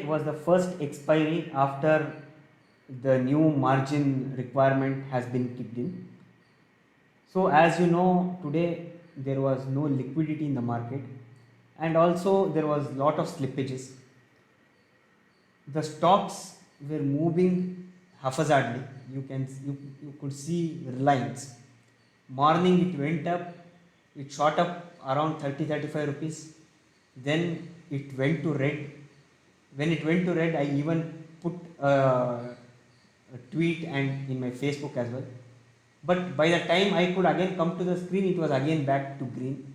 Friday was the first expiry after the new margin requirement has been kicked in. So as you know, today there was no liquidity in the market, and also there was lot of slippages. The stocks were moving haphazardly. You could see Reliance. Morning it went up, it shot up around 30-35 rupees. Then it went to red. When it went to red, I even put a tweet and in my Facebook as well. But by the time I could again come to the screen, it was again back to green.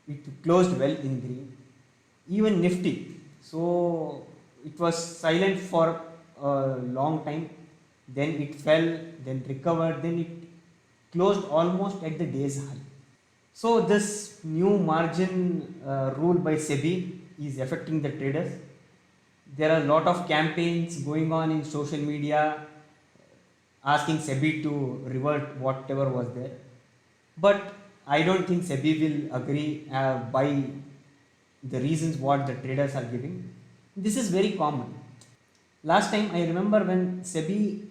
It closed well in green. Even Nifty, so it was silent for a long time. Then it fell, then recovered, then it closed almost at the day's high. So this new margin rule by SEBI is affecting the traders. There are a lot of campaigns going on in social media asking SEBI to revert whatever was there. But I don't think SEBI will agree by the reasons what the traders are giving. This is very common. Last time I remember when SEBI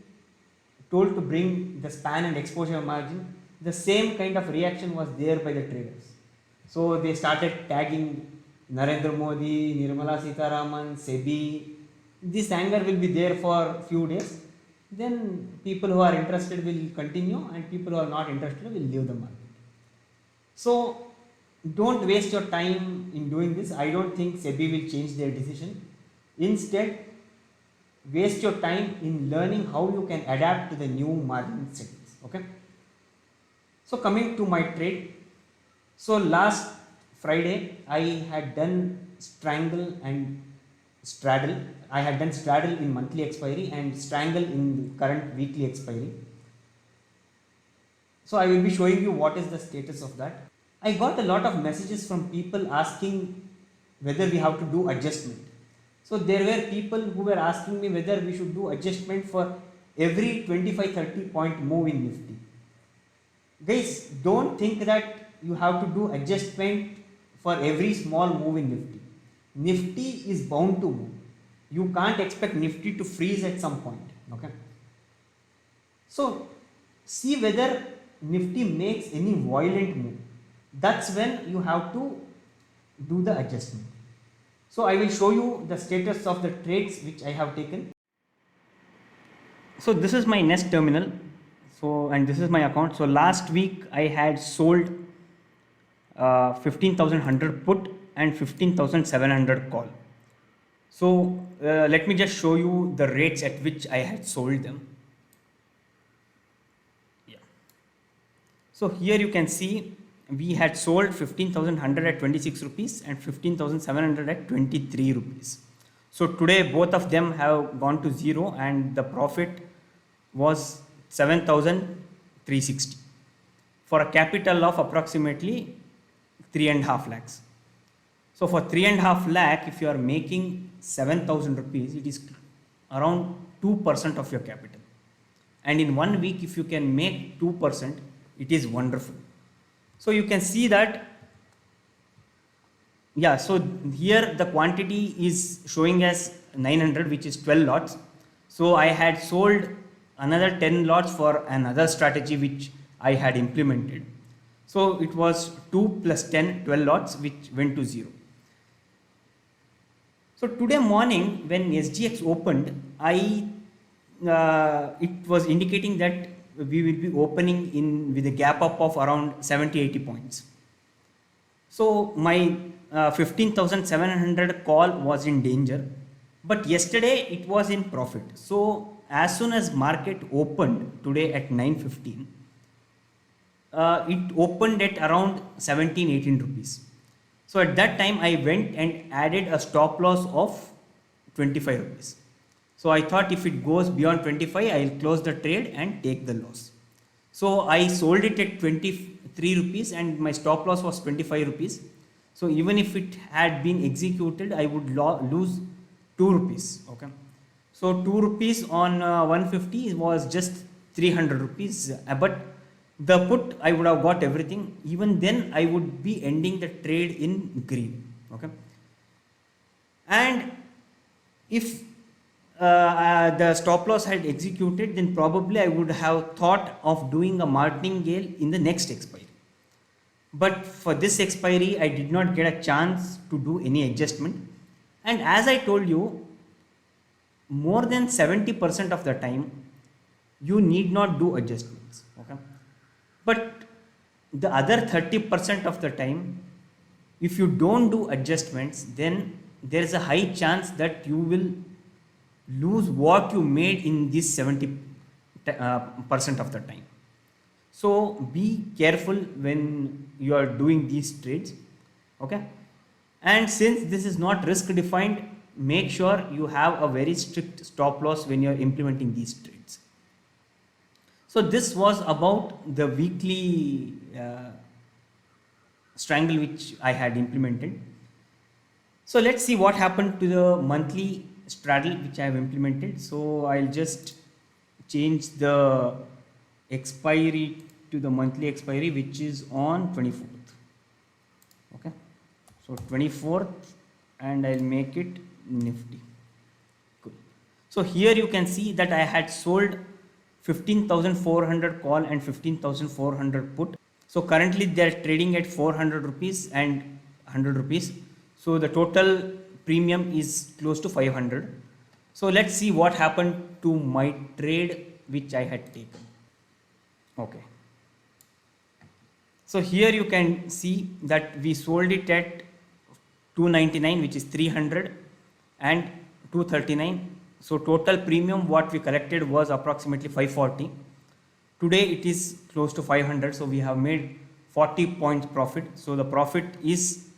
told to bring the span and exposure margin, the same kind of reaction was there by the traders. So they started tagging Narendra Modi, Nirmala Sitharaman, SEBI. This anger will be there for few days. Then people who are interested will continue, and people who are not interested will leave the market. So don't waste your time in doing this. I don't think SEBI will change their decision. Instead, waste your time in learning how you can adapt to the new margin settings. Okay. So coming to my trade. So last Friday I had done strangle and straddle. I had done straddle in monthly expiry and strangle in current weekly expiry. So I will be showing you what is the status of that. I got a lot of messages from people asking whether we have to do adjustment. So there were people who were asking me whether we should do adjustment for every 25-30 point move in Nifty. Guys, don't think that you have to do adjustment for every small move in Nifty. Nifty is bound to move. You can't expect Nifty to freeze at some point. Okay. So see whether Nifty makes any violent move. That's when you have to do the adjustment. So I will show you the status of the trades which I have taken. So this is my Nest terminal. So, and this is my account. So last week I had sold 15,100 put and 15,700 call. So let me just show you the rates at which I had sold them. Yeah. So here you can see we had sold 15,100 at 26 rupees and 15,700 at 23 rupees. So today both of them have gone to zero and the profit was 7,360 for a capital of approximately 3.5 lakhs. So for 3.5 lakh, if you are making 7,000 rupees, it is around 2% of your capital. And in 1 week, if you can make 2%, it is wonderful. So you can see that, yeah, so here the quantity is showing as 900, which is 12 lots. So I had sold another 10 lots for another strategy which I had implemented. So it was 2 plus 10, 12 lots which went to zero. So today morning when SGX opened, it was indicating that we will be opening in with a gap up of around 70-80 points. So my 15,700 call was in danger, but yesterday it was in profit. So as soon as market opened today at 9:15, it opened at around 17-18 rupees. So at that time I went and added a stop loss of 25 rupees. So I thought if it goes beyond 25, I'll close the trade and take the loss. So I sold it at 23 rupees and my stop loss was 25 rupees. So even if it had been executed, I would lose 2 rupees. Okay. So 2 rupees on 150 was just 300 rupees. But the put, I would have got everything. Even then, I would be ending the trade in green. Okay. And If the stop loss had executed, then probably I would have thought of doing a martingale in the next expiry. But for this expiry, I did not get a chance to do any adjustment. And as I told you, more than 70% of the time, you need not do adjustments. Okay. But the other 30% of the time, if you don't do adjustments, then there is a high chance that you will lose what you made in this 70% of the time. So be careful when you are doing these trades. Okay. And since this is not risk defined, make sure you have a very strict stop loss when you are implementing these trades. So this was about the weekly strangle which I had implemented. So let's see what happened to the monthly straddle which I have implemented. So I'll just change the expiry to the monthly expiry, which is on 24th. Okay, so 24th, and I'll make it Nifty. Cool. So here you can see that I had sold 15,400 call and 15,400 put. So currently they are trading at 400 rupees and 100 rupees. So the total premium is close to 500. So let's see what happened to my trade which I had taken. Okay. So here you can see that we sold it at 299, which is 300, and 239. So total premium what we collected was approximately 540. Today it is close to 500. So we have made 40 points profit. So the profit is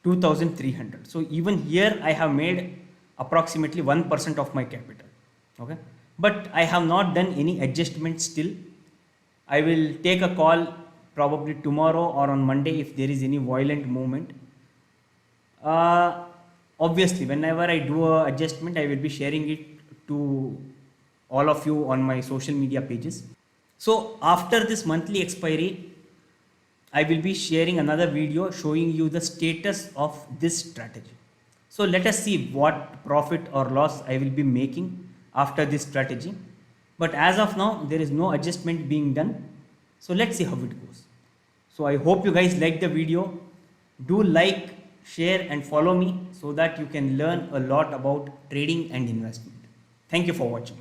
2,300. So even here I have made approximately 1% of my capital. Okay. But I have not done any adjustment still. I will take a call probably tomorrow or on Monday if there is any violent movement. Obviously, whenever I do a adjustment, I will be sharing it to all of you on my social media pages. So after this monthly expiry, I will be sharing another video showing you the status of this strategy. So let us see what profit or loss I will be making after this strategy. But as of now, there is no adjustment being done. So let's see how it goes. So I hope you guys like the video. Do like, share and follow me so that you can learn a lot about trading and investment. Thank you for watching.